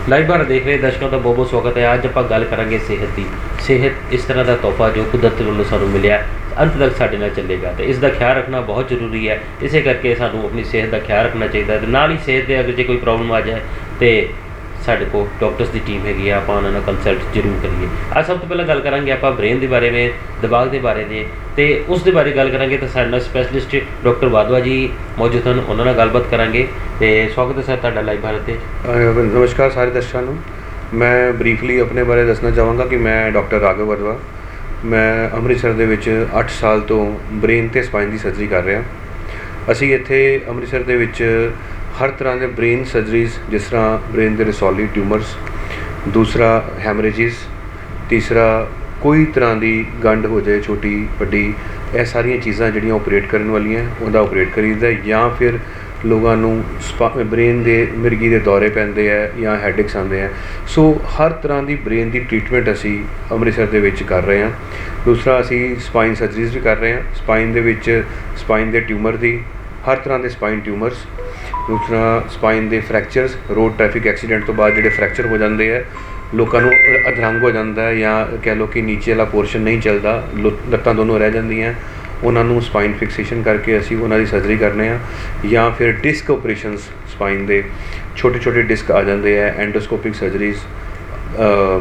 Live Bharat ਦੇਖ ਰਹੇ ਦਰਸ਼ਕਾਂ ਦਾ ਬਹੁਤ ਬਹੁਤ ਸਵਾਗਤ ਹੈ। ਅੱਜ ਆਪਾਂ ਗੱਲ ਕਰਾਂਗੇ ਸਿਹਤ ਦੀ। ਸਿਹਤ ਇਸ ਤਰ੍ਹਾਂ ਦਾ ਤੋਹਫਾ ਜੋ ਕੁਦਰਤ ਵੱਲੋਂ ਸਾਨੂੰ ਮਿਲਿਆ, ਅੰਤ ਤੱਕ ਸਾਡੇ ਨਾਲ ਚੱਲੇਗਾ ਅਤੇ ਇਸ ਦਾ ਖਿਆਲ ਰੱਖਣਾ ਬਹੁਤ ਜ਼ਰੂਰੀ ਹੈ। ਇਸੇ ਕਰਕੇ ਸਾਨੂੰ ਆਪਣੀ ਸਿਹਤ ਦਾ ਖਿਆਲ ਰੱਖਣਾ ਚਾਹੀਦਾ ਹੈ। ਨਾਲ ਹੀ ਸਿਹਤ ਦੇ ਅਗਰ ਜੇ ਕੋਈ ਪ੍ਰੋਬਲਮ ਆ ਜਾਏ ਤਾਂ ਸਾਡੇ ਕੋਲ ਡਾਕਟਰਸ ਦੀ ਟੀਮ ਹੈਗੀ ਆ, ਆਪਾਂ ਉਹਨਾਂ ਨਾਲ ਕੰਸਲਟ ਜ਼ਰੂਰ ਕਰੀਏ। ਅੱਜ ਸਭ ਤੋਂ ਪਹਿਲਾਂ ਗੱਲ ਕਰਾਂਗੇ ਆਪਾਂ ਬ੍ਰੇਨ ਦੇ ਬਾਰੇ ਵਿੱਚ, ਦਿਮਾਗ ਦੇ ਬਾਰੇ ਦੇ, ਅਤੇ ਉਸ ਦੇ ਬਾਰੇ ਗੱਲ ਕਰਾਂਗੇ ਤਾਂ ਸਾਡੇ ਨਾਲ ਸਪੈਸ਼ਲਿਸਟ ਡਾਕਟਰ ਵਾਧਵਾ ਜੀ ਮੌਜੂਦ ਹਨ, ਉਹਨਾਂ ਨਾਲ ਗੱਲਬਾਤ ਕਰਾਂਗੇ। ਅਤੇ ਸਵਾਗਤ ਹੈ ਸਰ ਤੁਹਾਡਾ ਲਾਈਵ ਭਾਰਤ 'ਤੇ। ਨਮਸਕਾਰ ਸਾਰੇ ਦਰਸ਼ਕਾਂ ਨੂੰ। ਮੈਂ ਬਰੀਫਲੀ ਆਪਣੇ ਬਾਰੇ ਦੱਸਣਾ ਚਾਹਾਂਗਾ ਕਿ ਮੈਂ ਡਾਕਟਰ ਰਾਘਵ ਵਾਧਵਾ, ਮੈਂ ਅੰਮ੍ਰਿਤਸਰ ਦੇ ਵਿੱਚ 8 ਸਾਲ ਤੋਂ ਬ੍ਰੇਨ ਅਤੇ ਸਪਾਈਨ ਦੀ ਸਰਜਰੀ ਕਰ ਰਿਹਾ। ਅਸੀਂ ਇੱਥੇ ਅੰਮ੍ਰਿਤਸਰ ਦੇ ਵਿੱਚ ਹਰ ਤਰ੍ਹਾਂ ਦੇ ਬ੍ਰੇਨ ਸਰਜਰੀਜ਼, ਜਿਸ ਤਰ੍ਹਾਂ ਬ੍ਰੇਨ ਦੇ ਸੋਲਿਡ ਟਿਊਮਰਸ, ਦੂਸਰਾ ਹੈਮਰੇਜਿਸ, ਤੀਸਰਾ ਕੋਈ ਤਰ੍ਹਾਂ ਦੀ ਗੰਢ ਹੋ ਜਾਏ ਛੋਟੀ ਵੱਡੀ, ਇਹ ਸਾਰੀਆਂ ਚੀਜ਼ਾਂ ਜਿਹੜੀਆਂ ਆਪਰੇਟ ਕਰਨ ਵਾਲੀਆਂ ਉਹਦਾ ਆਪਰੇਟ ਕਰੀਦਾ, ਜਾਂ ਫਿਰ ਲੋਕਾਂ ਨੂੰ ਬ੍ਰੇਨ ਦੇ ਮਿਰਗੀ ਦੇ ਦੌਰੇ ਪੈਂਦੇ ਹੈ ਜਾਂ ਹੈਡੇਕਸ ਆਉਂਦੇ ਹੈ। ਸੋ ਹਰ ਤਰ੍ਹਾਂ ਦੀ ਬ੍ਰੇਨ ਦੀ ਟ੍ਰੀਟਮੈਂਟ ਅਸੀਂ ਅੰਮ੍ਰਿਤਸਰ ਦੇ ਵਿੱਚ ਕਰ ਰਹੇ ਹਾਂ। ਦੂਸਰਾ ਅਸੀਂ ਸਪਾਈਨ ਸਰਜਰੀਜ਼ ਵੀ ਕਰ ਰਹੇ ਹਾਂ। ਸਪਾਈਨ ਦੇ ਵਿੱਚ ਸਪਾਈਨ ਦੇ ਟਿਊਮਰ ਦੀ, ਹਰ ਤਰ੍ਹਾਂ ਦੇ ਸਪਾਈਨ ਟਿਊਮਰਸ, ਦੂਸਰਾ ਸਪਾਈਨ ਦੇ ਫ੍ਰੈਕਚਰਸ, ਰੋਡ ਟ੍ਰੈਫਿਕ ਐਕਸੀਡੈਂਟ ਤੋਂ ਬਾਅਦ ਜਿਹੜੇ ਫ੍ਰੈਕਚਰ ਹੋ ਜਾਂਦੇ ਹੈ, ਲੋਕਾਂ ਨੂੰ ਅਧਰੰਗ ਹੋ ਜਾਂਦਾ ਹੈ ਜਾਂ ਕਹਿ ਲਓ ਕਿ ਨੀਚੇ ਵਾਲਾ ਪੋਰਸ਼ਨ ਨਹੀਂ ਚੱਲਦਾ, ਲੱਤਾਂ ਦੋਨੋਂ ਰਹਿ ਜਾਂਦੀਆਂ, ਉਹਨਾਂ ਨੂੰ ਸਪਾਈਨ ਫਿਕਸੇਸ਼ਨ ਕਰਕੇ ਅਸੀਂ ਉਹਨਾਂ ਦੀ ਸਰਜਰੀ ਕਰਨੇ ਆ। ਜਾਂ ਫਿਰ ਡਿਸਕ ਆਪਰੇਸ਼ਨਸ, ਸਪਾਈਨ ਦੇ ਛੋਟੇ ਛੋਟੇ ਡਿਸਕ ਆ ਜਾਂਦੇ ਹੈ, ਐਂਡੋਸਕੋਪਿਕ ਸਰਜਰੀਜ਼,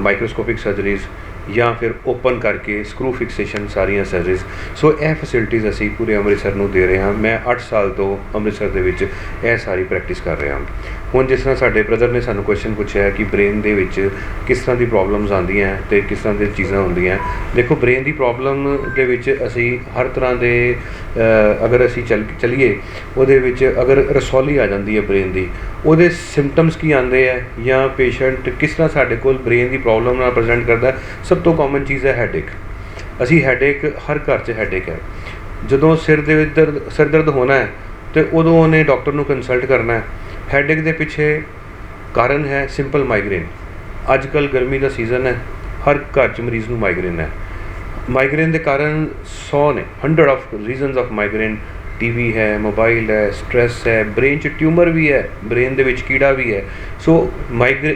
ਮਾਈਕਰੋਸਕੋਪਿਕ ਸਰਜਰੀਜ਼, ਜਾਂ ਫਿਰ ਓਪਨ ਕਰਕੇ ਸਕਰੂ ਫਿਕਸੇਸ਼ਨ, ਸਾਰੀਆਂ ਸਰਜਰੀਜ਼। ਸੋ ਇਹ ਫੈਸਿਲਿਟੀਜ਼ ਅਸੀਂ ਪੂਰੇ ਅੰਮ੍ਰਿਤਸਰ ਨੂੰ ਦੇ ਰਹੇ ਹਾਂ। ਮੈਂ 8 ਸਾਲ ਤੋਂ ਅੰਮ੍ਰਿਤਸਰ ਦੇ ਵਿੱਚ ਇਹ ਸਾਰੀ ਪ੍ਰੈਕਟਿਸ ਕਰ ਰਿਹਾ ਹਾਂ। ਹੁਣ ਜਿਸ ਤਰ੍ਹਾਂ ਸਾਡੇ ਬ੍ਰਦਰ ਨੇ ਸਾਨੂੰ ਕੁਐਸਚਨ ਪੁੱਛਿਆ ਹੈ ਕਿ ਬ੍ਰੇਨ ਦੇ ਵਿੱਚ ਕਿਸ ਤਰ੍ਹਾਂ ਦੀ ਪ੍ਰੋਬਲਮਸ ਆਉਂਦੀਆਂ ਅਤੇ ਕਿਸ ਤਰ੍ਹਾਂ ਦੀਆਂ ਚੀਜ਼ਾਂ ਹੁੰਦੀਆਂ। ਦੇਖੋ, ਬ੍ਰੇਨ ਦੀ ਪ੍ਰੋਬਲਮ ਦੇ ਵਿੱਚ ਅਸੀਂ ਹਰ ਤਰ੍ਹਾਂ ਦੇ ਅਗਰ ਅਸੀਂ ਚੱਲੀਏ, ਉਹਦੇ ਵਿੱਚ ਅਗਰ ਰਸੌਲੀ ਆ ਜਾਂਦੀ ਹੈ ਬ੍ਰੇਨ ਦੀ, ਉਹਦੇ ਸਿੰਪਟਮਸ ਕੀ ਆਉਂਦੇ ਹੈ, ਜਾਂ ਪੇਸ਼ੈਂਟ ਕਿਸ ਤਰ੍ਹਾਂ ਸਾਡੇ ਕੋਲ ਬ੍ਰੇਨ ਦੀ ਪ੍ਰੋਬਲਮ ਨਾਲ ਪ੍ਰੈਜ਼ੈਂਟ ਕਰਦਾ। ਸਭ ਤੋਂ ਕਾਮਨ ਚੀਜ਼ ਹੈ ਹੈਡੇਕ। ਅਸੀਂ ਹੈਡੇਕ, ਹਰ ਘਰ 'ਚ ਹੈਡੇਕ ਹੈ। ਜਦੋਂ ਸਿਰ ਦਰਦ ਹੋਣਾ ਹੈ ਅਤੇ ਉਦੋਂ ਉਹਨੇ ਡਾਕਟਰ ਨੂੰ ਕੰਸਲਟ ਕਰਨਾ ਹੈ। ਹੈਡੇਕ ਦੇ ਪਿੱਛੇ ਕਾਰਨ ਹੈ ਸਿੰਪਲ ਮਾਈਗ੍ਰੇਨ। ਅੱਜ ਕੱਲ੍ਹ ਗਰਮੀ ਦਾ ਸੀਜ਼ਨ ਹੈ, ਹਰ ਘਰ 'ਚ ਮਰੀਜ਼ ਨੂੰ ਮਾਈਗ੍ਰੇਨ ਹੈ। ਮਾਈਗ੍ਰੇਨ ਦੇ ਕਾਰਨ 100 ਨੇ, 100 of reasons of migraine. TV ਹੈ, ਮੋਬਾਈਲ ਹੈ, ਸਟ੍ਰੈਸ ਹੈ, ਬ੍ਰੇਨ 'ਚ ਟਿਊਮਰ ਵੀ ਹੈ, ਬ੍ਰੇਨ ਦੇ ਵਿੱਚ ਕੀੜਾ ਵੀ ਹੈ। ਸੋ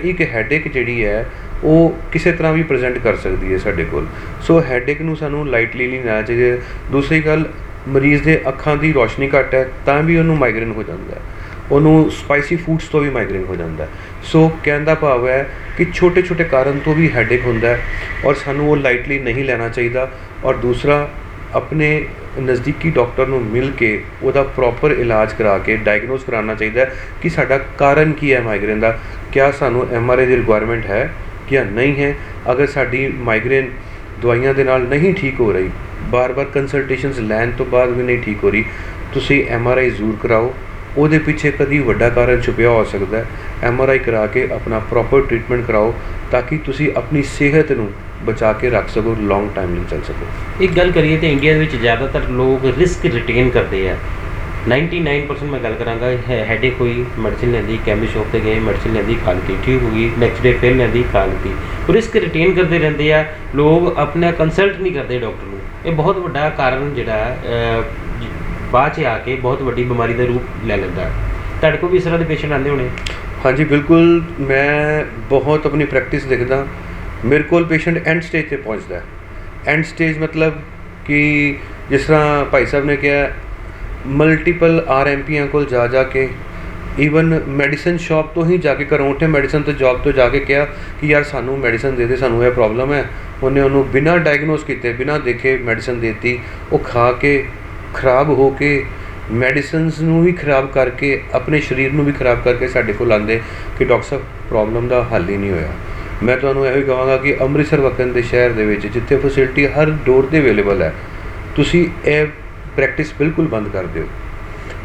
ਇੱਕ ਹੈਡੇਕ ਜਿਹੜੀ ਹੈ ਉਹ ਕਿਸੇ ਤਰ੍ਹਾਂ ਵੀ ਪ੍ਰੈਜ਼ੈਂਟ ਕਰ ਸਕਦੀ ਹੈ ਸਾਡੇ ਕੋਲ। ਸੋ ਹੈਡੇਕ ਨੂੰ ਸਾਨੂੰ ਲਾਈਟਲੀ ਨਹੀਂ ਲੈਣਾ ਚਾਹੀਦਾ। ਦੂਸਰੀ ਗੱਲ, ਮਰੀਜ਼ ਦੇ ਅੱਖਾਂ ਦੀ ਰੋਸ਼ਨੀ ਘੱਟ ਹੈ ਤਾਂ ਵੀ ਉਹਨੂੰ ਮਾਈਗ੍ਰੇਨ ਹੋ ਜਾਂਦਾ ਹੈ, ਉਹਨੂੰ ਸਪਾਈਸੀ ਫੂਡਸ ਤੋਂ ਵੀ ਮਾਈਗ੍ਰੇਨ ਹੋ ਜਾਂਦਾ ਹੈ। ਸੋ ਕਹਿਣ ਦਾ ਭਾਵ ਹੈ ਕਿ ਛੋਟੇ ਛੋਟੇ ਕਾਰਨ ਤੋਂ ਵੀ ਹੈਡੇਕ ਹੁੰਦਾ ਹੈ ਔਰ ਸਾਨੂੰ ਉਹ ਲਾਈਟਲੀ ਨਹੀਂ ਲੈਣਾ ਚਾਹੀਦਾ। ਔਰ ਦੂਸਰਾ, ਆਪਣੇ ਨਜ਼ਦੀਕੀ ਡਾਕਟਰ ਨੂੰ ਮਿਲ ਕੇ ਉਹਦਾ ਪ੍ਰੋਪਰ ਇਲਾਜ ਕਰਾ ਕੇ ਡਾਇਗਨੋਸ ਕਰਾਉਣਾ ਚਾਹੀਦਾ ਕਿ ਸਾਡਾ ਕਾਰਨ ਕੀ ਹੈ ਮਾਈਗ੍ਰੇਨ ਦਾ। ਕਿਆ ਸਾਨੂੰ MRI ਦੀ ਰਿਕੁਆਇਰਮੈਂਟ ਹੈ ਜਾਂ ਨਹੀਂ ਹੈ। ਅਗਰ ਸਾਡੀ ਮਾਈਗ੍ਰੇਨ ਦਵਾਈਆਂ ਦੇ ਨਾਲ ਨਹੀਂ ਠੀਕ ਹੋ ਰਹੀ, ਬਾਰ-ਬਾਰ ਕੰਸਲਟੇਸ਼ਨਸ ਲੈਣ ਤੋਂ ਬਾਅਦ ਵੀ ਨਹੀਂ ਠੀਕ ਹੋ ਰਹੀ, ਤੁਸੀਂ MRI ਜ਼ਰੂਰ ਕਰਾਓ। ਉਹਦੇ ਪਿੱਛੇ ਕਦੀ ਵੱਡਾ ਕਾਰਨ ਛੁਪਿਆ ਹੋ ਸਕਦਾ ਹੈ। MRI ਕਰਾ ਕੇ ਆਪਣਾ ਪ੍ਰੋਪਰ ਟ੍ਰੀਟਮੈਂਟ ਕਰਾਓ ਤਾਂ ਕਿ ਤੁਸੀਂ ਆਪਣੀ ਸਿਹਤ ਨੂੰ ਬਚਾ ਕੇ ਰੱਖ ਸਕੋ, ਲੌਂਗ ਟਾਈਮ ਲਈ ਚੱਲ ਸਕੋ। ਇੱਕ ਗੱਲ ਕਰੀਏ ਤਾਂ ਇੰਡੀਆ ਦੇ ਵਿੱਚ ਜ਼ਿਆਦਾਤਰ ਲੋਕ ਰਿਸਕ ਰਿਟੇਨ ਕਰਦੇ ਆ। 99% ਮੈਂ ਗੱਲ ਕਰਾਂਗਾ, ਹੈਡੇਕ ਹੋਈ, ਮੈਡੀਸਿਨ ਲੈਂਦੀ, ਕੈਮਿਸਟ ਸ਼ੋਪ 'ਤੇ ਗਏ, ਮੈਡੀਸਿਨ ਲੈਂਦੀ, ਖਾ ਲਿੱਤੀ, ਠੀਕ ਹੋ ਗਈ, ਨੈਕਸਟ ਡੇ ਫਿਰ ਲੈਂਦੀ, ਖਾ ਲਿੱਤੀ। ਰਿਸਕ ਰਿਟੇਨ ਕਰਦੇ ਰਹਿੰਦੇ ਆ ਲੋਕ, ਆਪਣਾ ਕੰਸਲਟ ਨਹੀਂ ਕਰਦੇ ਡਾਕਟਰ ਨੂੰ। ਇਹ ਬਹੁਤ ਵੱਡਾ ਕਾਰਨ ਜਿਹੜਾ ਬਾਅਦ 'ਚ ਆ ਕੇ ਬਹੁਤ ਵੱਡੀ ਬਿਮਾਰੀ ਦਾ ਰੂਪ ਲੈ ਲੈਂਦਾ। ਤੁਹਾਡੇ ਕੋਲ ਵੀ ਇਸ ਤਰ੍ਹਾਂ ਦੇ ਪੇਸ਼ੈਂਟ ਆਉਂਦੇ ਹੋਣੇ? ਹਾਂਜੀ ਬਿਲਕੁਲ, ਮੈਂ ਬਹੁਤ ਆਪਣੀ ਪ੍ਰੈਕਟਿਸ ਦੇਖਦਾ। ਮੇਰੇ ਕੋਲ ਪੇਸ਼ੈਂਟ ਐਂਡ ਸਟੇਜ 'ਤੇ ਪਹੁੰਚਦਾ। ਐਂਡ ਸਟੇਜ ਮਤਲਬ ਕਿ ਜਿਸ ਤਰ੍ਹਾਂ ਭਾਈ ਸਾਹਿਬ ਨੇ ਕਿਹਾ, ਮਲਟੀਪਲ RMPਆਂ ਕੋਲ ਜਾ ਕੇ, ਈਵਨ ਮੈਡੀਸਨ ਸ਼ਾਪ ਤੋਂ ਹੀ ਜਾ ਕੇ, ਘਰੋਂ ਉੱਠੇ ਮੈਡੀਸਨ ਤੋਂ ਜੋਬ ਤੋਂ ਜਾ ਕੇ ਕਿਹਾ ਕਿ ਯਾਰ ਸਾਨੂੰ ਮੈਡੀਸਨ ਦੇ ਦੇ, ਸਾਨੂੰ ਇਹ ਪ੍ਰੋਬਲਮ ਹੈ। ਉਹਨੇ ਉਹਨੂੰ ਬਿਨਾਂ ਡਾਇਗਨੋਸ ਕੀਤੇ, ਬਿਨਾਂ ਦੇਖੇ ਮੈਡੀਸਨ ਦੇਤੀ। ਉਹ ਖਾ ਕੇ ਖਰਾਬ ਹੋ ਕੇ, ਮੈਡੀਸਨਸ ਨੂੰ ਵੀ ਖਰਾਬ ਕਰਕੇ, ਆਪਣੇ ਸਰੀਰ ਨੂੰ ਵੀ ਖਰਾਬ ਕਰਕੇ ਸਾਡੇ ਕੋਲ ਆਉਂਦੇ ਕਿ ਡਾਕਟਰ ਸਾਹਿਬ ਪ੍ਰੋਬਲਮ ਦਾ ਹੱਲ ਹੀ ਨਹੀਂ ਹੋਇਆ। ਮੈਂ ਤੁਹਾਨੂੰ ਇਹੋ ਹੀ ਕਹਾਂਗਾ ਕਿ ਅੰਮ੍ਰਿਤਸਰ ਵਕਨ ਦੇ ਸ਼ਹਿਰ ਦੇ ਵਿੱਚ, ਜਿੱਥੇ ਫੈਸਿਲਿਟੀ ਹਰ ਡੋਰ 'ਤੇ ਅਵੇਲੇਬਲ ਹੈ, ਤੁਸੀਂ ਇਹ ਪ੍ਰੈਕਟਿਸ ਬਿਲਕੁਲ ਬੰਦ ਕਰ ਦਿਓ।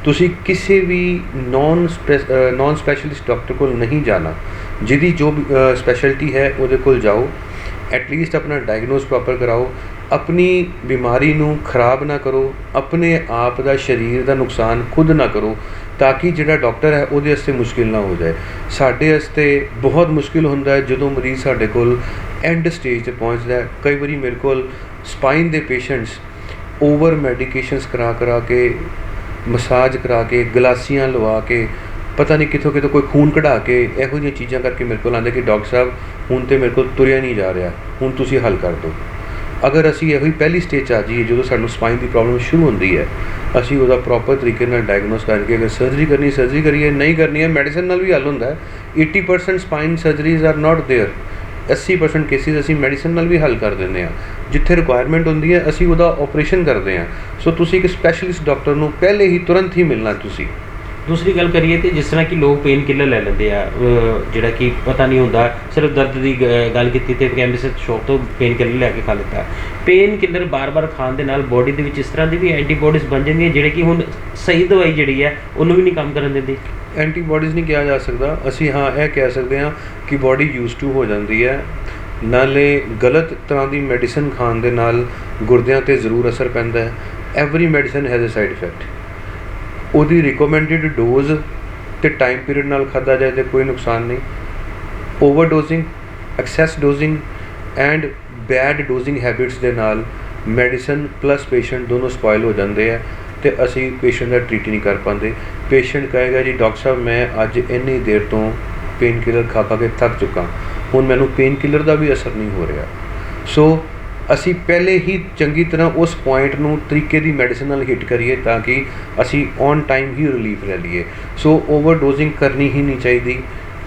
ਤੁਸੀਂ ਕਿਸੇ ਵੀ ਨੌਨ ਸਪੈਸ਼ਲਿਸਟ ਡਾਕਟਰ ਕੋਲ ਨਹੀਂ ਜਾਣਾ। ਜਿਹਦੀ ਜੋ ਸਪੈਸ਼ਲਿਟੀ ਹੈ ਉਹਦੇ ਕੋਲ ਜਾਓ, ਐਟਲੀਸਟ ਆਪਣਾ ਡਾਇਗਨੋਸ ਪ੍ਰੋਪਰ ਕਰਾਓ। ਆਪਣੀ ਬਿਮਾਰੀ ਨੂੰ ਖਰਾਬ ਨਾ ਕਰੋ, ਆਪਣੇ ਆਪ ਦਾ ਸਰੀਰ ਦਾ ਨੁਕਸਾਨ ਖੁਦ ਨਾ ਕਰੋ, ਤਾਂ ਕਿ ਜਿਹੜਾ ਡਾਕਟਰ ਹੈ ਉਹਦੇ ਵਾਸਤੇ ਮੁਸ਼ਕਿਲ ਨਾ ਹੋ ਜਾਏ। ਸਾਡੇ ਵਾਸਤੇ ਬਹੁਤ ਮੁਸ਼ਕਿਲ ਹੁੰਦਾ ਹੈ ਜਦੋਂ ਮਰੀਜ਼ ਸਾਡੇ ਕੋਲ ਐਂਡ ਸਟੇਜ 'ਤੇ ਪਹੁੰਚਦਾ। ਕਈ ਵਾਰੀ ਮੇਰੇ ਕੋਲ ਸਪਾਈਨ ਦੇ ਪੇਸ਼ੈਂਟਸ ਓਵਰ ਮੈਡੀਕੇਸ਼ਨਸ ਕਰਾ ਕੇ, ਮਸਾਜ ਕਰਾ ਕੇ, ਗਲਾਸੀਆਂ ਲਵਾ ਕੇ ਪਤਾ ਨਹੀਂ ਕਿੱਥੋਂ ਕਿਤੋਂ ਕੋਈ ਖੂਨ ਕਢਾ ਕੇ ਇਹੋ ਜਿਹੀਆਂ ਚੀਜ਼ਾਂ ਕਰਕੇ ਮੇਰੇ ਕੋਲ ਆਉਂਦੇ ਕਿ ਡਾਕਟਰ ਸਾਹਿਬ ਹੁਣ ਤਾਂ ਮੇਰੇ ਕੋਲ ਤੁਰਿਆ ਨਹੀਂ ਜਾ ਰਿਹਾ, ਹੁਣ ਤੁਸੀਂ ਹੱਲ ਕਰ ਦਿਓ। ਅਗਰ ਅਸੀਂ ਇਹੋ ਹੀ ਪਹਿਲੀ ਸਟੇਜ 'ਚ ਆ ਜਾਈਏ, ਜਦੋਂ ਸਾਨੂੰ ਸਪਾਈਨ ਦੀ ਪ੍ਰੋਬਲਮ ਸ਼ੁਰੂ ਹੁੰਦੀ ਹੈ, ਅਸੀਂ ਉਹਦਾ ਪ੍ਰੋਪਰ ਤਰੀਕੇ ਨਾਲ ਡਾਇਗਨੋਸ ਕਰਕੇ ਅਗਰ ਸਰਜਰੀ ਕਰਨੀ ਸਰਜਰੀ ਕਰੀਏ, ਨਹੀਂ ਕਰਨੀ ਹੈ ਮੈਡੀਸਨ ਨਾਲ ਵੀ ਹੱਲ ਹੁੰਦਾ ਹੈ। 80% spine surgeries are not there. 80% cases ਅਸੀਂ ਮੈਡੀਸਨ ਨਾਲ ਵੀ ਹੱਲ ਕਰ ਦਿੰਦੇ ਹਾਂ। ਜਿੱਥੇ ਰਿਕੁਆਇਰਮੈਂਟ ਹੁੰਦੀ ਹੈ ਅਸੀਂ ਉਹਦਾ ਆਪਰੇਸ਼ਨ ਕਰਦੇ ਹਾਂ। ਸੋ ਤੁਸੀਂ ਇੱਕ ਸਪੈਸ਼ਲਿਸਟ ਡਾਕਟਰ ਨੂੰ ਪਹਿਲੇ ਹੀ ਤੁਰੰਤ ਹੀ ਮਿਲਣਾ। ਤੁਸੀਂ ਦੂਸਰੀ ਗੱਲ ਕਰੀਏ ਤਾਂ ਜਿਸ ਤਰ੍ਹਾਂ ਕਿ ਲੋਕ ਪੇਨ ਕਿਲਰ ਲੈ ਲੈਂਦੇ ਆ, ਜਿਹੜਾ ਕਿ ਪਤਾ ਨਹੀਂ ਹੁੰਦਾ, ਸਿਰਫ ਦਰਦ ਦੀ ਗੱਲ ਕੀਤੀ ਤੇ ਕੈਮਿਸਟ ਸ਼ੌਪ ਤੋਂ ਪੇਨ ਕਿਲਰ ਲੈ ਕੇ ਖਾ ਲਿੱਤਾ। ਪੇਨ ਕਿਲਰ ਬਾਰ-ਬਾਰ ਖਾਣ ਦੇ ਨਾਲ ਬੋਡੀ ਦੇ ਵਿੱਚ ਇਸ ਤਰ੍ਹਾਂ ਦੀ ਵੀ ਐਂਟੀਬੋਡੀਜ਼ ਬਣ ਜਾਂਦੀਆਂ ਜਿਹੜੇ ਕਿ ਹੁਣ ਸਹੀ ਦਵਾਈ ਜਿਹੜੀ ਹੈ ਉਹਨੂੰ ਵੀ ਨਹੀਂ ਕੰਮ ਕਰਨ ਦਿੰਦੀ। ਐਂਟੀਬੋਡੀਜ਼ ਨਹੀਂ ਕਿਹਾ ਜਾ ਸਕਦਾ, ਅਸੀਂ ਹਾਂ ਇਹ ਕਹਿ ਸਕਦੇ ਹਾਂ ਕਿ ਬੋਡੀ ਯੂਜ਼ ਟੂ ਹੋ ਜਾਂਦੀ ਹੈ। ਨਾਲੇ ਗਲਤ ਤਰ੍ਹਾਂ ਦੀ ਮੈਡੀਸਨ ਖਾਣ ਦੇ ਨਾਲ ਗੁਰਦਿਆਂ 'ਤੇ ਜ਼ਰੂਰ ਅਸਰ ਪੈਂਦਾ ਹੈ। Every medicine has a side effect. ਉਹਦੀ ਰਿਕਮੈਂਡਡ ਡੋਜ਼ ਅਤੇ ਟਾਈਮ ਪੀਰੀਅਡ ਨਾਲ ਖਾਧਾ ਜਾਏ ਤਾਂ ਕੋਈ ਨੁਕਸਾਨ ਨਹੀਂ। Overdosing, excess dosing and bad dosing habits ਦੇ ਨਾਲ ਮੈਡੀਸਨ ਪਲੱਸ ਪੇਸ਼ੈਂਟ ਦੋਨੋਂ ਸਪੋਇਲ ਹੋ ਜਾਂਦੇ ਆ ਅਤੇ ਅਸੀਂ ਪੇਸ਼ੈਂਟ ਦਾ ਟਰੀਟ ਹੀ ਨਹੀਂ ਕਰ ਪਾਉਂਦੇ। ਪੇਸ਼ੈਂਟ ਕਹੇਗਾ ਜੀ ਡਾਕਟਰ ਸਾਹਿਬ ਮੈਂ ਅੱਜ ਇੰਨੀ ਦੇਰ ਤੋਂ ਪੇਨ ਕਿਲਰ ਖਾ ਕੇ ਥੱਕ ਚੁੱਕਾ, ਹੁਣ ਮੈਨੂੰ ਪੇਨ ਕਿਲਰ ਦਾ ਵੀ ਅਸਰ ਨਹੀਂ ਹੋ ਰਿਹਾ। ਸੋ ਅਸੀਂ ਪਹਿਲੇ ਹੀ ਚੰਗੀ ਤਰ੍ਹਾਂ ਉਸ ਪੁਆਇੰਟ ਨੂੰ ਤਰੀਕੇ ਦੀ ਮੈਡੀਸਨ ਨਾਲ ਹਿੱਟ ਕਰੀਏ ਤਾਂ ਕਿ ਅਸੀਂ ਔਨ ਟਾਈਮ ਹੀ ਰਿਲੀਫ ਲੈ ਲਈਏ। ਸੋ ਓਵਰਡੋਜ਼ਿੰਗ ਕਰਨੀ ਹੀ ਨਹੀਂ ਚਾਹੀਦੀ।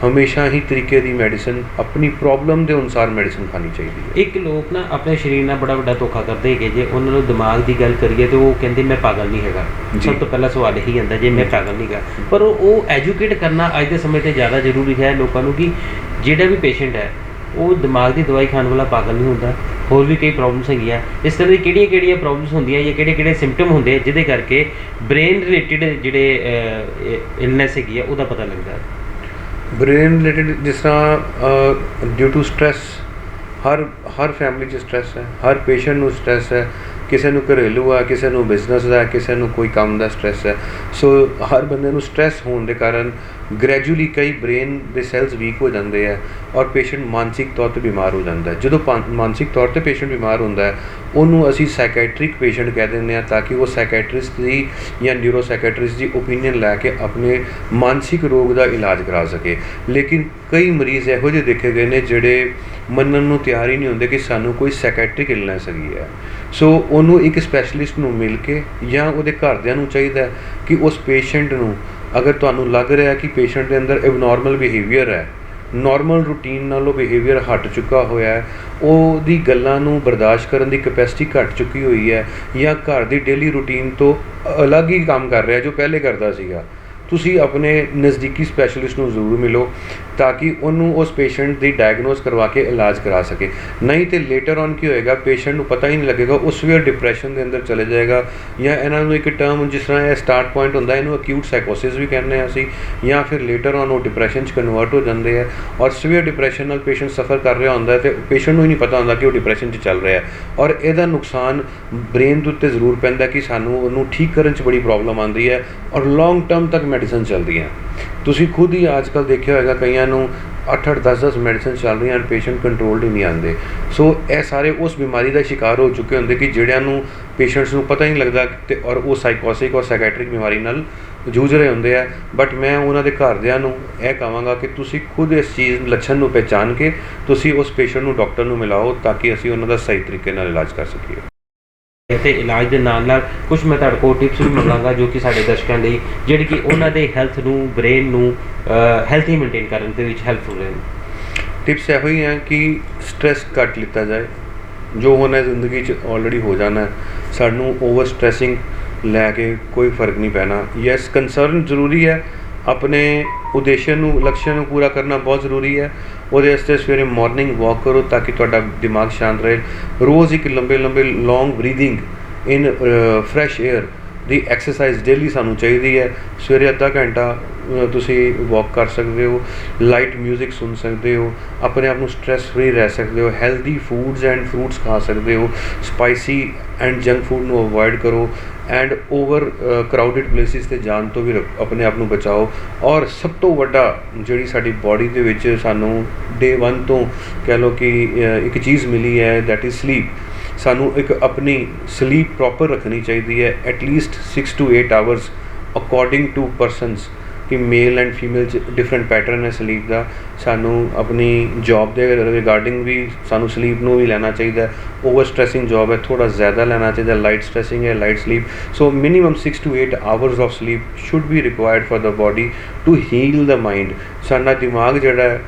ਹਮੇਸ਼ਾ ਹੀ ਤਰੀਕੇ ਦੀ ਮੈਡੀਸਨ, ਆਪਣੀ ਪ੍ਰੋਬਲਮ ਦੇ ਅਨੁਸਾਰ ਮੈਡੀਸਨ ਖਾਣੀ ਚਾਹੀਦੀ ਹੈ। ਇੱਕ ਲੋਕ ਨਾ ਆਪਣੇ ਸਰੀਰ ਨਾਲ ਬੜਾ ਵੱਡਾ ਧੋਖਾ ਕਰਦੇ ਹੈਗੇ। ਜੇ ਉਹਨਾਂ ਨੂੰ ਦਿਮਾਗ ਦੀ ਗੱਲ ਕਰੀਏ ਤਾਂ ਉਹ ਕਹਿੰਦੇ ਮੈਂ ਪਾਗਲ ਨਹੀਂ ਹੈਗਾ। ਸਭ ਤੋਂ ਪਹਿਲਾਂ ਸਵਾਲ ਇਹੀ ਆਉਂਦਾ ਜੇ ਮੈਂ ਪਾਗਲ ਨਹੀਂ ਹੈਗਾ। ਪਰ ਉਹ ਐਜੂਕੇਟ ਕਰਨਾ ਅੱਜ ਦੇ ਸਮੇਂ 'ਤੇ ਜ਼ਿਆਦਾ ਜ਼ਰੂਰੀ ਹੈ ਲੋਕਾਂ ਨੂੰ ਕਿ ਜਿਹੜਾ ਵੀ ਪੇਸ਼ੈਂਟ ਹੈ ਉਹ ਦਿਮਾਗ ਦੀ ਦਵਾਈ ਖਾਣ ਵਾਲਾ ਪਾਗਲ ਨਹੀਂ ਹੁੰਦਾ। ਹੋਰ ਵੀ ਕਈ ਪ੍ਰੋਬਲਮਸ ਹੈਗੀਆਂ। ਇਸ ਤਰ੍ਹਾਂ ਦੀ ਕਿਹੜੀਆਂ ਪ੍ਰੋਬਲਮਸ ਹੁੰਦੀਆਂ ਜਾਂ ਕਿਹੜੇ ਸਿੰਪਟਮ ਹੁੰਦੇ ਜਿਹਦੇ ਕਰਕੇ ਬ੍ਰੇਨ ਰਿਲੇਟਿਡ ਜਿਹੜੇ ਇਲਨੈਸ ਹੈਗੀ ਆ ਉਹਦਾ ਪਤਾ ਲੱਗਦਾ। ਬ੍ਰੇਨ ਰਿਲੇਟਿਡ ਜਿਸ ਤਰ੍ਹਾਂ ਡਿਊ ਟੂ ਸਟ੍ਰੈਸ, ਹਰ ਫੈਮਿਲੀ 'ਚ ਸਟ੍ਰੈਸ ਹੈ, ਹਰ ਪੇਸ਼ੈਂਟ ਨੂੰ ਸਟ੍ਰੈਸ ਹੈ। ਕਿਸੇ ਨੂੰ ਘਰੇਲੂ ਆ, ਕਿਸੇ ਨੂੰ ਬਿਜ਼ਨਸ ਦਾ, ਕਿਸੇ ਨੂੰ ਕੋਈ ਕੰਮ ਦਾ ਸਟ੍ਰੈਸ ਹੈ। ਸੋ ਹਰ ਬੰਦੇ ਨੂੰ ਸਟ੍ਰੈਸ ਹੋਣ ਦੇ ਕਾਰਨ ਗ੍ਰੈਜੂਅਲੀ ਕਈ ਬ੍ਰੇਨ ਦੇ ਸੈਲਸ ਵੀਕ ਹੋ ਜਾਂਦੇ ਹੈ ਔਰ ਪੇਸ਼ੈਂਟ ਮਾਨਸਿਕ ਤੌਰ 'ਤੇ ਬਿਮਾਰ ਹੋ ਜਾਂਦਾ ਹੈ। ਜਦੋਂ ਮਾਨਸਿਕ ਤੌਰ 'ਤੇ ਪੇਸ਼ੈਂਟ ਬਿਮਾਰ ਹੁੰਦਾ ਹੈ ਉਹਨੂੰ ਅਸੀਂ ਸਾਈਕੈਟ੍ਰਿਕ ਪੇਸ਼ੈਂਟ ਕਹਿ ਦਿੰਦੇ ਹਾਂ ਤਾਂ ਕਿ ਉਹ ਸਾਈਕੈਟ੍ਰਿਸਟ ਦੀ ਜਾਂ ਨਿਊਰੋ ਸਾਈਕੈਟ੍ਰਿਸਟ ਦੀ ਓਪੀਨੀਅਨ ਲੈ ਕੇ ਆਪਣੇ ਮਾਨਸਿਕ ਰੋਗ ਦਾ ਇਲਾਜ ਕਰਾ ਸਕੇ। ਲੇਕਿਨ ਕਈ ਮਰੀਜ਼ ਇਹੋ ਜਿਹੇ ਦੇਖੇ ਗਏ ਨੇ ਜਿਹੜੇ ਮੰਨਣ ਨੂੰ ਤਿਆਰ ਹੀ ਨਹੀਂ ਹੁੰਦੇ ਕਿ ਸਾਨੂੰ ਕੋਈ ਸਾਈਕੈਟ੍ਰਿਕ ਇਲਨੈਸ ਹੈਗੀ ਹੈ। ਸੋ ਉਹਨੂੰ ਇੱਕ ਸਪੈਸ਼ਲਿਸਟ ਨੂੰ ਮਿਲ ਕੇ ਜਾਂ ਉਹਦੇ ਘਰਦਿਆਂ ਨੂੰ ਚਾਹੀਦਾ ਕਿ ਉਸ ਪੇਸ਼ੈਂਟ ਨੂੰ, ਅਗਰ ਤੁਹਾਨੂੰ ਲੱਗ ਰਿਹਾ ਕਿ ਪੇਸ਼ੈਂਟ ਦੇ ਅੰਦਰ ਐਬਨੋਰਮਲ ਬਿਹੇਵੀਅਰ ਹੈ, ਨਾਰਮਲ ਰੂਟੀਨ ਨਾਲੋਂ ਬਿਹੇਵੀਅਰ ਹਟ ਚੁੱਕਾ ਹੋਇਆ ਹੈ, ਉਹਦੀ ਗੱਲਾਂ ਨੂੰ ਬਰਦਾਸ਼ਤ ਕਰਨ ਦੀ ਕੈਪੈਸਿਟੀ ਘੱਟ ਚੁੱਕੀ ਹੋਈ ਹੈ ਜਾਂ ਘਰ ਦੀ ਡੇਲੀ ਰੂਟੀਨ ਤੋਂ ਅਲੱਗ ਹੀ ਕੰਮ ਕਰ ਰਿਹਾ ਜੋ ਪਹਿਲੇ ਕਰਦਾ ਸੀਗਾ, ਤੁਸੀਂ ਆਪਣੇ ਨਜ਼ਦੀਕੀ ਸਪੈਸ਼ਲਿਸਟ ਨੂੰ ਜ਼ਰੂਰ ਮਿਲੋ ਤਾਂ ਕਿ ਉਹਨੂੰ ਉਸ ਪੇਸ਼ੈਂਟ ਦੀ ਡਾਇਗਨੋਸ ਕਰਵਾ ਕੇ ਇਲਾਜ ਕਰਾ ਸਕੇ। ਨਹੀਂ ਤਾਂ ਲੇਟਰ ਔਨ ਕੀ ਹੋਏਗਾ, ਪੇਸ਼ੈਂਟ ਨੂੰ ਪਤਾ ਹੀ ਨਹੀਂ ਲੱਗੇਗਾ, ਉਹ ਸਵੀਅਰ ਡਿਪਰੈਸ਼ਨ ਦੇ ਅੰਦਰ ਚਲੇ ਜਾਏਗਾ। ਜਾਂ ਇਹਨਾਂ ਨੂੰ ਇੱਕ ਟਰਮ ਜਿਸ ਤਰ੍ਹਾਂ ਇਹ ਸਟਾਰਟ ਪੁਆਇੰਟ ਹੁੰਦਾ ਇਹਨੂੰ ਅਕਿਊਟ ਸਾਈਕੋਸਿਸ ਵੀ ਕਹਿੰਦੇ ਹਾਂ ਅਸੀਂ, ਜਾਂ ਫਿਰ ਲੇਟਰ ਔਨ ਉਹ ਡਿਪਰੈਸ਼ਨ 'ਚ ਕਨਵਰਟ ਹੋ ਜਾਂਦੇ ਆ ਔਰ ਸਵੀਅਰ ਡਿਪਰੈਸ਼ਨ ਨਾਲ ਪੇਸ਼ੈਂਟ ਸਫਰ ਕਰ ਰਿਹਾ ਹੁੰਦਾ ਅਤੇ ਪੇਸ਼ੈਂਟ ਨੂੰ ਹੀ ਨਹੀਂ ਪਤਾ ਹੁੰਦਾ ਕਿ ਉਹ ਡਿਪਰੈਸ਼ਨ 'ਚ ਚੱਲ ਰਿਹਾ ਔਰ ਇਹਦਾ ਨੁਕਸਾਨ ਬ੍ਰੇਨ ਦੇ ਉੱਤੇ ਜ਼ਰੂਰ ਪੈਂਦਾ ਕਿ ਸਾਨੂੰ ਉਹਨੂੰ ਠੀਕ ਕਰਨ 'ਚ ਬੜੀ ਪ੍ਰੋਬਲਮ ਆਉਂਦੀ ਹੈ ਔਰ ਲੌਂਗ ਟਰਮ ਤੱਕ ਮੈਡੀਸਨ ਚੱਲਦੀਆਂ। ਤੁਸੀਂ ਖੁਦ ਹੀ ਅੱਜ ਕੱਲ੍ਹ ਦੇਖਿਆ ਹੋਏਗਾ ਕਈਆਂ ਨੂੰ 8-8 10-10 ਮੈਡੀਸਨ ਚੱਲ ਰਹੀਆਂ ਔਰ ਪੇਸ਼ੈਂਟ ਕੰਟਰੋਲਡ ਹੀ ਨਹੀਂ ਆਉਂਦੇ। ਸੋ ਇਹ ਸਾਰੇ ਉਸ ਬਿਮਾਰੀ ਦਾ ਸ਼ਿਕਾਰ ਹੋ ਚੁੱਕੇ ਹੁੰਦੇ ਕਿ ਜਿਹੜਿਆਂ ਨੂੰ ਪੇਸ਼ੈਂਟਸ ਨੂੰ ਪਤਾ ਹੀ ਨਹੀਂ ਲੱਗਦਾ ਅਤੇ ਔਰ ਉਹ ਸਾਈਕੋਸਿਕ ਔਰ ਸਾਈਕੈਟ੍ਰਿਕ ਬਿਮਾਰੀ ਨਾਲ ਜੂਝ ਰਹੇ ਹੁੰਦੇ ਆ। ਬਟ ਮੈਂ ਉਹਨਾਂ ਦੇ ਘਰਦਿਆਂ ਨੂੰ ਇਹ ਕਹਾਂਗਾ ਕਿ ਤੁਸੀਂ ਖੁਦ ਇਸ ਚੀਜ਼ ਲੱਛਣ ਨੂੰ ਪਹਿਚਾਣ ਕੇ ਤੁਸੀਂ ਉਸ ਪੇਸ਼ੈਂਟ ਨੂੰ ਡਾਕਟਰ ਨੂੰ ਮਿਲਾਓ ਤਾਂ ਕਿ ਅਸੀਂ ਉਹਨਾਂ ਦਾ ਸਹੀ ਤਰੀਕੇ ਨਾਲ ਇਲਾਜ ਕਰ ਸਕੀਏ। ਅਤੇ ਇਲਾਜ ਦੇ ਨਾਲ ਕੁਝ ਮੈਂ ਤੁਹਾਡੇ ਕੋਲ ਟਿਪਸ ਵੀ ਮੰਗਾਂਗਾ ਜੋ ਕਿ ਸਾਡੇ ਦਰਸ਼ਕਾਂ ਲਈ ਜਿਹੜੀ ਕਿ ਉਹਨਾਂ ਦੇ ਹੈਲਥ ਨੂੰ, ਬ੍ਰੇਨ ਨੂੰ ਹੈਲਥੀ ਮੇਨਟੇਨ ਕਰਨ ਦੇ ਵਿੱਚ ਹੈਲਪਫੁਲ ਰਹਿਣ। ਟਿਪਸ ਇਹੋ ਹੀ ਹੈ ਕਿ ਸਟ੍ਰੈਸ ਘੱਟ ਲਿੱਤਾ ਜਾਏ, ਜੋ ਹੋਣਾ ਜ਼ਿੰਦਗੀ 'ਚ ਆਲਰੇਡੀ ਹੋ ਜਾਣਾ। ਸਾਨੂੰ ਓਵਰ ਸਟ੍ਰੈਸਿੰਗ ਲੈ ਕੇ ਕੋਈ ਫਰਕ ਨਹੀਂ ਪੈਣਾ। ਯੈਸ, ਕੰਸਰਨ ਜ਼ਰੂਰੀ ਹੈ, ਆਪਣੇ ਉਦੇਸ਼ ਨੂੰ, ਲਕਸ਼ ਨੂੰ ਪੂਰਾ ਕਰਨਾ ਬਹੁਤ ਜ਼ਰੂਰੀ ਹੈ। ਉਹਦੇ ਵਾਸਤੇ ਸਵੇਰੇ ਮਾਰਨਿੰਗ ਵਾਕ ਕਰੋ ਤਾਂ ਕਿ ਤੁਹਾਡਾ ਦਿਮਾਗ ਸ਼ਾਂਤ ਰਹੇ। ਰੋਜ਼ ਇੱਕ ਲੰਬੇ ਲੌਂਗ ਬਰੀਦਿੰਗ ਇਨ ਫਰੈਸ਼ ਏਅਰ ਦੀ ਐਕਸਰਸਾਈਜ਼ ਡੇਲੀ ਸਾਨੂੰ ਚਾਹੀਦੀ ਹੈ। ਸਵੇਰੇ ਅੱਧਾ ਘੰਟਾ ਤੁਸੀਂ ਵਾਕ ਕਰ ਸਕਦੇ ਹੋ, ਲਾਈਟ ਮਿਊਜ਼ਿਕ ਸੁਣ ਸਕਦੇ ਹੋ, ਆਪਣੇ ਆਪ ਨੂੰ ਸਟ੍ਰੈਸ ਫਰੀ ਰਹਿ ਸਕਦੇ ਹੋ, ਹੈਲਦੀ ਫੂਡਸ ਐਂਡ ਫਰੂਟਸ ਖਾ ਸਕਦੇ ਹੋ, ਸਪਾਈਸੀ ਐਂਡ ਜੰਕ ਫੂਡ ਨੂੰ ਅਵੋਇਡ ਕਰੋ ਐਂਡ ਓਵਰ ਕਰਾਊਡਡ ਪਲੇਸਿਸ 'ਤੇ ਜਾਣ ਤੋਂ ਵੀ ਆਪਣੇ ਆਪ ਨੂੰ ਬਚਾਓ। ਔਰ ਸਭ ਤੋਂ ਵੱਡਾ ਜਿਹੜੀ ਸਾਡੀ ਬਾਡੀ ਦੇ ਵਿੱਚ ਸਾਨੂੰ ਡੇ 1 ਤੋਂ ਕਹਿ ਲਓ ਕਿ ਇੱਕ ਚੀਜ਼ ਮਿਲੀ ਹੈ, ਦੈਟ ਇਜ਼ ਸਲੀਪ। ਸਾਨੂੰ ਇੱਕ ਆਪਣੀ ਸਲੀਪ ਪ੍ਰੋਪਰ ਰੱਖਣੀ ਚਾਹੀਦੀ ਹੈ, at least 6 to 8 hours according to persons. ਕਿ ਮੇਲ ਐਂਡ ਫੀਮੇਲ 'ਚ ਡਿਫਰੈਂਟ ਪੈਟਰਨ ਹੈ ਸਲੀਪ ਦਾ। ਸਾਨੂੰ ਆਪਣੀ ਜੌਬ ਦੇ ਰਿਗਾਰਡਿੰਗ ਵੀ ਸਾਨੂੰ ਸਲੀਪ ਨੂੰ ਵੀ ਲੈਣਾ ਚਾਹੀਦਾ। ਓਵਰ ਸਟ੍ਰੈਸਿੰਗ ਜੌਬ ਹੈ, ਥੋੜ੍ਹਾ ਜ਼ਿਆਦਾ ਲੈਣਾ ਚਾਹੀਦਾ। ਲਾਈਟ ਸਟ੍ਰੈਸਿੰਗ ਹੈ, light sleep. So minimum 6 to 8 hours of sleep should be required for the body to heal the mind. ਸਾਡਾ ਦਿਮਾਗ ਜਿਹੜਾ ਹੈ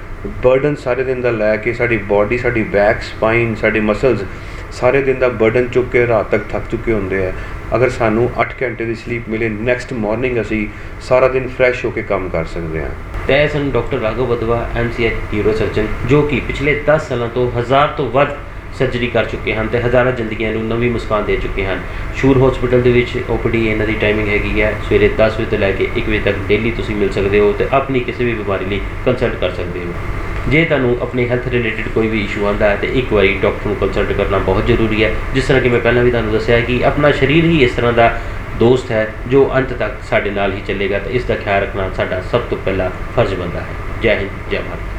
ਬਰਡਨ ਸਾਰੇ ਦਿਨ ਦਾ ਲੈ ਕੇ, ਸਾਡੀ ਬੋਡੀ, ਸਾਡੀ ਬੈਕ, ਸਪਾਈਨ, ਸਾਡੇ ਮਸਲਸ ਸਾਰੇ ਦਿਨ ਦਾ ਬਰਡਨ ਚੁੱਕ ਕੇ ਰਾਤ ਤੱਕ ਥੱਕ ਚੁੱਕੇ ਹੁੰਦੇ ਆ। ਅਗਰ ਸਾਨੂੰ 8 ਘੰਟੇ ਦੀ ਸਲੀਪ ਮਿਲੇ, ਨੈਕਸਟ ਮਾਰਨਿੰਗ ਅਸੀਂ ਸਾਰਾ ਦਿਨ ਫਰੈਸ਼ ਹੋ ਕੇ ਕੰਮ ਕਰ ਸਕਦੇ ਹਾਂ। ਤੇ ਸਨ doctor Raghav Wadhwa MCH neuro surgeon, ਜੋ ਕਿ ਪਿਛਲੇ 10 ਸਾਲਾਂ ਤੋਂ 1000 ਤੋਂ ਵੱਧ ਸਰਜਰੀ ਕਰ ਚੁੱਕੇ ਹਨ ਤੇ ਹਜ਼ਾਰਾਂ ਜ਼ਿੰਦਗੀਆਂ ਨੂੰ ਨਵੀਂ ਮੁਸਕਾਨ ਦੇ ਚੁੱਕੇ ਹਨ। ਸ਼ੂਰ ਹਸਪੀਟਲ ਦੇ ਵਿੱਚ OPD ਇਹਨਾਂ ਦੀ ਟਾਈਮਿੰਗ ਹੈਗੀ ਹੈ ਸਵੇਰੇ 10 ਵਜੇ ਤੋਂ ਲੈ ਕੇ 1 ਵਜੇ ਤੱਕ ਡੇਲੀ ਤੁਸੀਂ ਮਿਲ ਸਕਦੇ ਹੋ ਤੇ ਆਪਣੀ ਕਿਸੇ ਵੀ ਬਿਮਾਰੀ ਲਈ ਕੰਸਲਟ ਕਰ ਸਕਦੇ ਹੋ। ਜੇ ਤੁਹਾਨੂੰ ਆਪਣੀ ਹੈਲਥ ਰਿਲੇਟਡ ਕੋਈ ਵੀ ਇਸ਼ੂ ਆਉਂਦਾ ਹੈ ਤੇ ਇੱਕ ਵਾਰੀ ਡਾਕਟਰ ਨੂੰ ਕੰਸਲਟ ਕਰਨਾ ਬਹੁਤ ਜ਼ਰੂਰੀ ਹੈ। ਜਿਸ ਤਰ੍ਹਾਂ ਕਿ ਮੈਂ ਪਹਿਲਾਂ ਵੀ ਤੁਹਾਨੂੰ ਦੱਸਿਆ ਕਿ ਆਪਣਾ ਸਰੀਰ ਹੀ ਇਸ ਤਰ੍ਹਾਂ ਦਾ ਦੋਸਤ ਹੈ ਜੋ ਅੰਤ ਤੱਕ ਸਾਡੇ ਨਾਲ ਹੀ ਚੱਲੇਗਾ ਤੇ ਇਸ ਦਾ ਖਿਆਲ ਰੱਖਣਾ ਸਾਡਾ ਸਭ ਤੋਂ ਪਹਿਲਾ ਫਰਜ਼ ਬਣਦਾ ਹੈ। ਜੈ ਹਿੰਦ, ਜੈ ਭਾਰਤ।